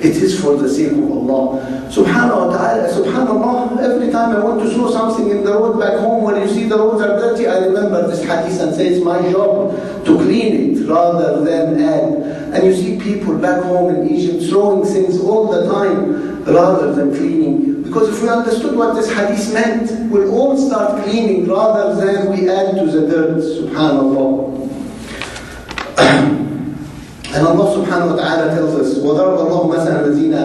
It is for the sake of Allah. Subhanallah, every time I want to throw something in the road back home, when you see the roads are dirty, I remember this hadith and say it's my job to clean it rather than add. And you see people back home in Egypt throwing things all the time rather than cleaning. Because if we understood what this hadith meant, we'll all start cleaning rather than we add to the dirt. Subhanallah. And Allah subhanahu wa ta'ala tells us, وَضَرَبَ اللَّهُ مَثَلًا الَّذِينَ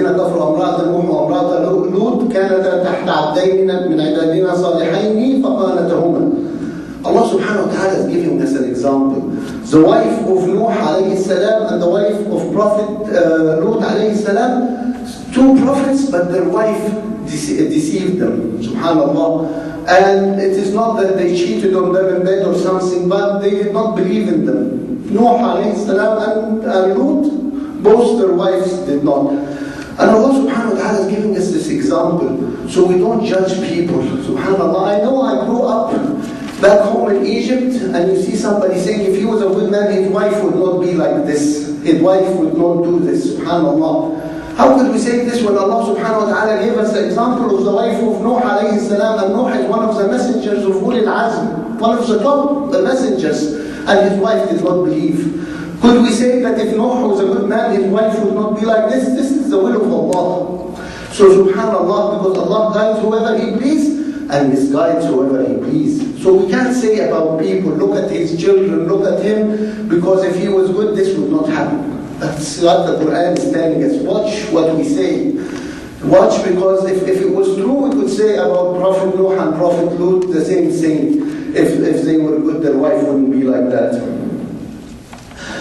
كَفَرُوا امْرَأَتَ نُوحٍ وامرأة لوط كانتا تحت عبدين من عبادنا صالحين فخانتهما. Allah subhanahu wa ta'ala is giving us an example. The wife of Nuh alayhi salam and the wife of Prophet Lut alayhi salam, two prophets, but their wife deceived them. Subhanallah. And it is not that they cheated on them in bed or something, but they did not believe in them. Nuh alayhi salam and Lut, both their wives did not. And Allah subhanahu wa ta'ala is giving us this example so we don't judge people. Subhanallah, I know I grew up back home in Egypt, and you see somebody saying if he was a good man, his wife would not be like this. His wife would not do this. Subhanallah. How could we say this when Allah subhanahu wa ta'ala gave us the example of the wife of Nuh alayhi salam, and Nuh is one of the messengers of Ulil Azm, one of the top messengers, and his wife did not believe. Could we say that if Nuh was a good man, his wife would not be like this? This is the will of Allah. So subhanallah, because Allah guides whoever He please and misguides whoever He please. So we can't say about people, look at his children, look at him, because if he was good, this would not happen. That's what the Quran is telling us. Watch what we say. Watch, because if it was true, we could say about Prophet Nuh and Prophet Lut the same thing. If they were good, their wife wouldn't be like that.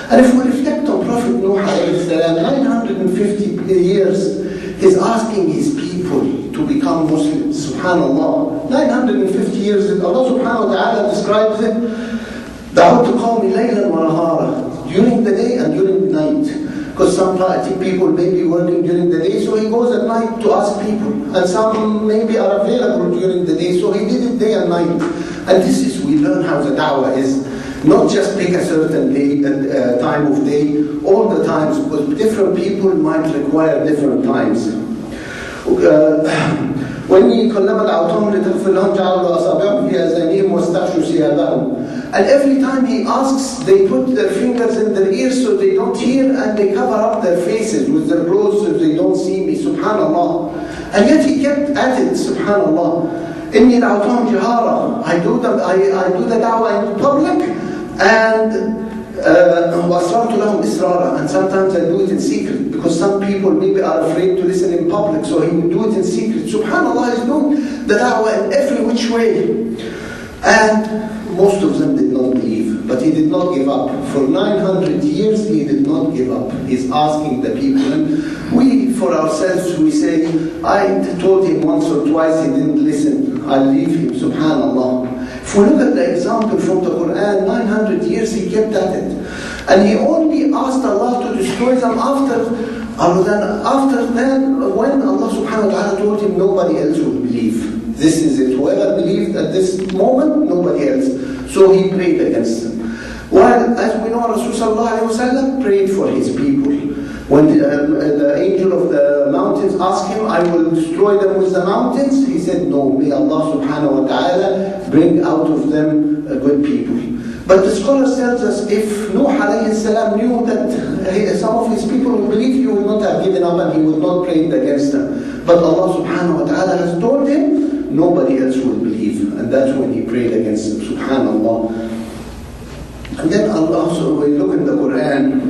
And if we reflect on Prophet Nuh alayhi salam, 950 years, he's asking his people to become Muslims. Subhanallah. 950 years, Allah subhanahu wa ta'ala describes it, دعوت قومي ليلا ونهارا, during the day and during the night. Because some people may be working during the day, so he goes at night to ask people. And some maybe are available during the day, so he did it day and night. And this is, we learn how the da'wah is. Not just pick a certain day and time of day, all the times, because different people might require different times. وإني كلما دعوتهم لتغفر لهم جعلوا أصابعهم في آذانهم واستغشوا ثيابهم. And every time he asks, they put their fingers in their ears so they don't hear, and they cover up their faces with their clothes so they don't see me. Subhanallah. And yet he kept at it. Subhanallah. إني دعوتهم جهارا. I do the da'wah in public, and وأسررت لهم إسرارا, and sometimes I do it in secret, because some people maybe are afraid to listen in public, so he would do it in secret. Subhanallah, he's doing the da'wah in every which way. And most of them did not believe, but he did not give up. For 900 years he did not give up. He's asking the people, and we for ourselves, we say, I told him once or twice, he didn't listen, I'll leave him. Subhanallah. If we look at the example from the Quran, 900 years he kept at it. And he only asked Allah to destroy them after then, when Allah subhanahu wa ta'ala told him nobody else would believe. This is it. Whoever believed at this moment, nobody else. So he prayed against them. While, as we know, Rasulullah prayed for his people. When the angel of the mountains asked him, I will destroy them with the mountains, he said, no, may Allah subhanahu wa ta'ala bring out of them good people. But the scholars tells us, if Nuh alayhi salam knew that some of his people would believe, he would not have given up and he would not pray against them. But Allah subhanahu wa ta'ala has told him, nobody else will believe. And that's when he prayed against them. Subhanallah. And then Allah, so we look in the Quran,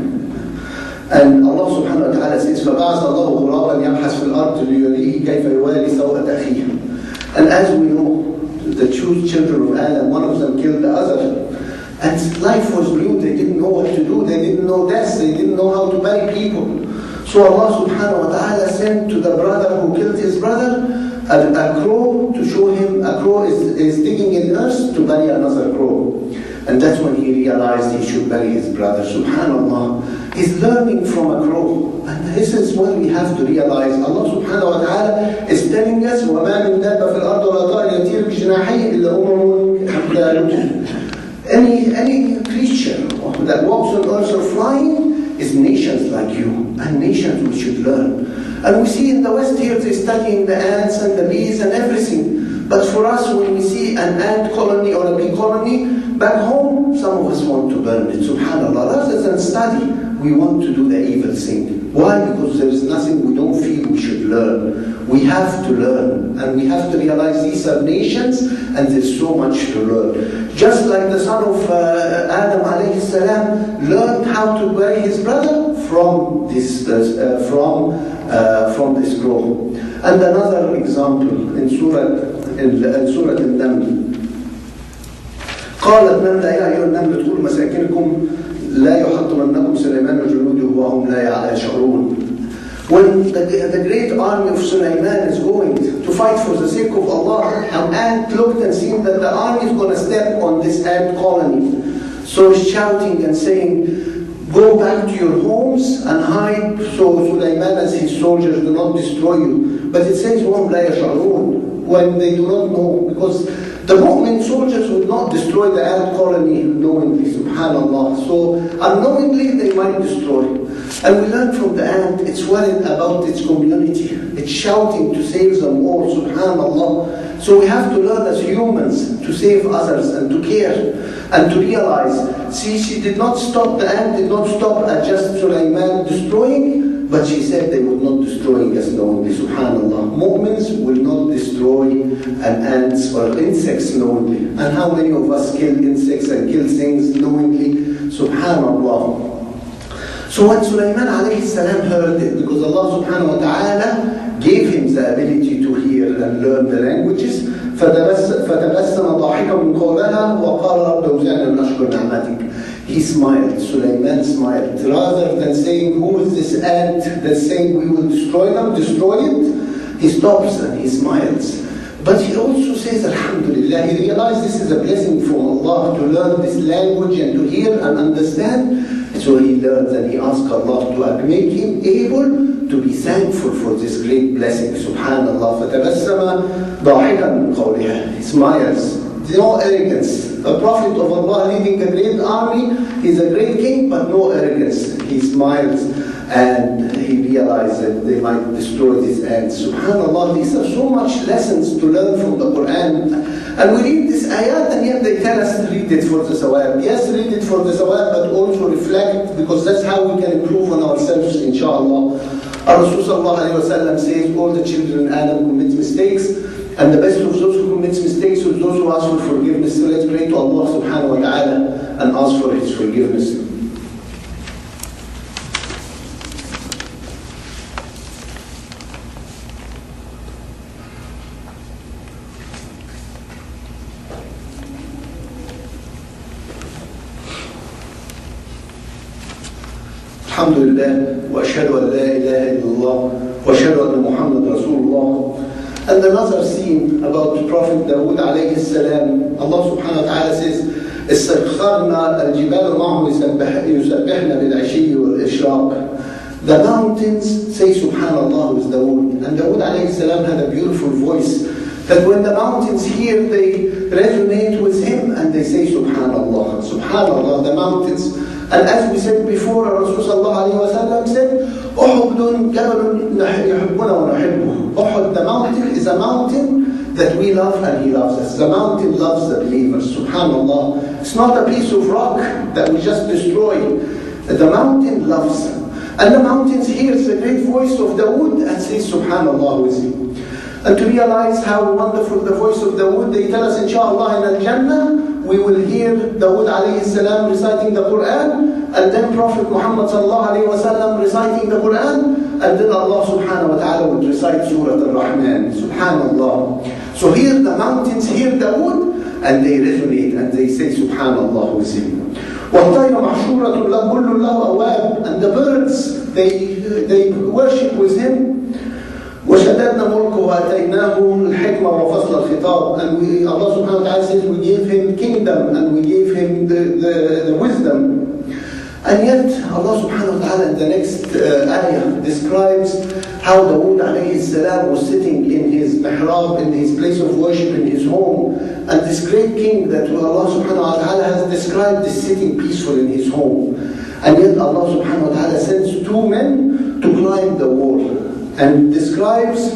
and Allah subhanahu wa ta'ala says, فَبَعَثَ اللَّهُ غُرَابًا يَبْحَثُ فِي الْأَرْضِ لِيُرِيهِ كَيْفَ يُوَارِي سَوْءَةَ أَخِيهِ. And as we know, the two children of Adam, one of them killed the other. And life was new, they didn't know what to do, they didn't know death, they didn't know how to bury people. So Allah subhanahu wa ta'ala sent to the brother who killed his brother a crow to show him a crow is digging in earth to bury another crow. And that's when he realized he should bury his brother. Subhanallah. He's learning from a crow. And this is what we have to realize. Allah subhanahu wa ta'ala is telling us, وَمَا مِن دَابَّةٍ فِي الْأَرْضِ وَلَا طَائِرٍ يَطِيرُ بِجَنَاحَيْهِ إِلَّا أُمَمٌ أَمْثَالُكُمْ. Any creature that walks on earth or flying is nations like you, and nations we should learn. And we see in the West here, they're studying the ants and the bees and everything. But for us, when we see an ant colony or a bee colony, back home, some of us want to burn it. Subhanallah, rather than study, we want to do the evil thing. Why? Because there is nothing we don't feel we should learn. We have to learn, and we have to realize these are nations, and there's so much to learn. Just like the son of Adam alayhi salam learned how to bury his brother from this grove. And another example in Surah Al-Naml. قالت نملة يا أيها النمل ادخلوا مساكنكم لا يحطمنكم سليمان وجنوده وهم لا يشعرون. When the great army of Sulaiman is going to fight for the sake of Allah, an ant looked and seen that the army is going to step on this ant colony. So he's shouting and saying, go back to your homes and hide so Sulaiman and his soldiers do not destroy you. But it says, وَهُمْ لَا يَشْعُرُونَ, when they do not know, because the Mu'min soldiers would not destroy the ant colony knowingly, subhanallah. So unknowingly they might destroy. And we learn from the ant, it's worried about its community. It's shouting to save them all, subhanallah. So we have to learn as humans to save others and to care and to realize. See, she did not stop, the ant did not stop at just Sulaiman destroying, but she said they would not destroy us knowingly, subhanallah. Mu'mins will not destroy an ants or insects knowingly. And how many of us kill insects and kill things knowingly? Subhanallah. So when Sulaiman alayhi salam heard it, because Allah subhanahu wa ta'ala gave him the ability to hear and learn the languages, فتبسم ضاحكا من قولها وقال رب أوزعني أن أشكر نعمتك. He smiled, Sulaiman smiled. Rather than saying, who is this ant that's saying we will destroy them, destroy it, he stops and he smiles. But he also says, Alhamdulillah, he realized this is a blessing from Allah to learn this language and to hear and understand. So he learns and he asks Allah to make him able to be thankful for this great blessing. Subhanallah. فَتَبَسَّمَ ضَاحِكًا مِنْ قَوْلِهَا. He smiles. No arrogance. A prophet of Allah leading a great army, he's a great king, but no arrogance. He smiles and he realizes that they might destroy these ants. Subhanallah, these are so much lessons to learn from the Quran. And we read this ayat and yet they tell us to read it for the sawab. Yes, read it for the sawab, but also reflect, because that's how we can improve on ourselves, inshallah. Our Rasul sallallahu alayhi wa sallam says, all the children in Adam commit mistakes, and the best of those who commit mistakes are those who ask for forgiveness. So let's pray to Allah subhanahu wa ta'ala and ask for His forgiveness. Alhamdulillah, wa ashhadu an la ilaha illallah, wa ashhadu anna Muhammad Rasulullah. And another scene about Prophet Dawood alayhi salam, Allah subhanahu wa ta'ala says, استَخَّرْنَا الْجِبَالَ مَعْهُ يُسَبِّحْنَا بِالْعَشِيِّ وَالْإِشْرَاقِ. The mountains say subhanallah with Dawood. And Dawood alayhi salam had a beautiful voice, that when the mountains hear, they resonate with him and they say subhanallah. Subhanallah, the mountains. And as we said before, Rasul sallallahu alayhi wa sallam said, أُحُدٌ جَبَلٌ يُحِبُّنَا وَنُحِبُّهُ. Uhud, the mountain, is a mountain that we love and he loves us. The mountain loves the believers. Subhanallah. It's not a piece of rock that we just destroy. The mountain loves them. And the mountains hears the great voice of Dawood and says subhanallah with him. And to realize how wonderful the voice of Dawood, they tell us inshallah in Al-Jannah, we will hear Dawood alayhi salam reciting the Quran, and then Prophet Muhammad sallallahu alayhi wa sallam reciting the Quran, and then Allah subhanahu wa ta'ala would recite Surah Al-Rahman. Subhanallah. So here the mountains hear Dawood, and they resonate, and they say subhanallah with him. وَالطَّيْرَ مَحْشُورَةٌ لَكُلُّ لَهُ أَوَابٌ. And the birds, they worship with him. وَشَدَدْنَا مُلْكُهُ وَأَتَيْنَاهُ الْحِكْمَةَ وَفَصْلَ الْخِطَابِ. And Allah subhanahu wa ta'ala says, we gave him kingdom and we gave him the wisdom. And yet Allah subhanahu wa ta'ala in the next ayah describes how Dawood alayhi salam was sitting in his mihrab, in his place of worship, in his home. And this great king that Allah subhanahu wa ta'ala has described is sitting peaceful in his home. And yet Allah subhanahu wa ta'ala sends two men to climb the wall and describes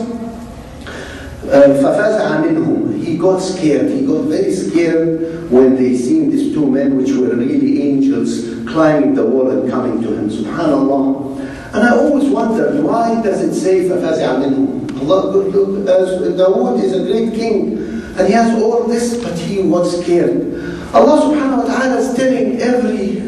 فَفَزَعَ مِنْهُمْ. He got scared. He got very scared when they seen these two men, which were really angels, climbing the wall and coming to him. Subhanallah. And I always wondered, why does it say فَفَزَعَ مِنْهُمْ? Allah, look, Dawood is a great king, and he has all this, but he was scared. Allah subhanahu wa ta'ala is telling every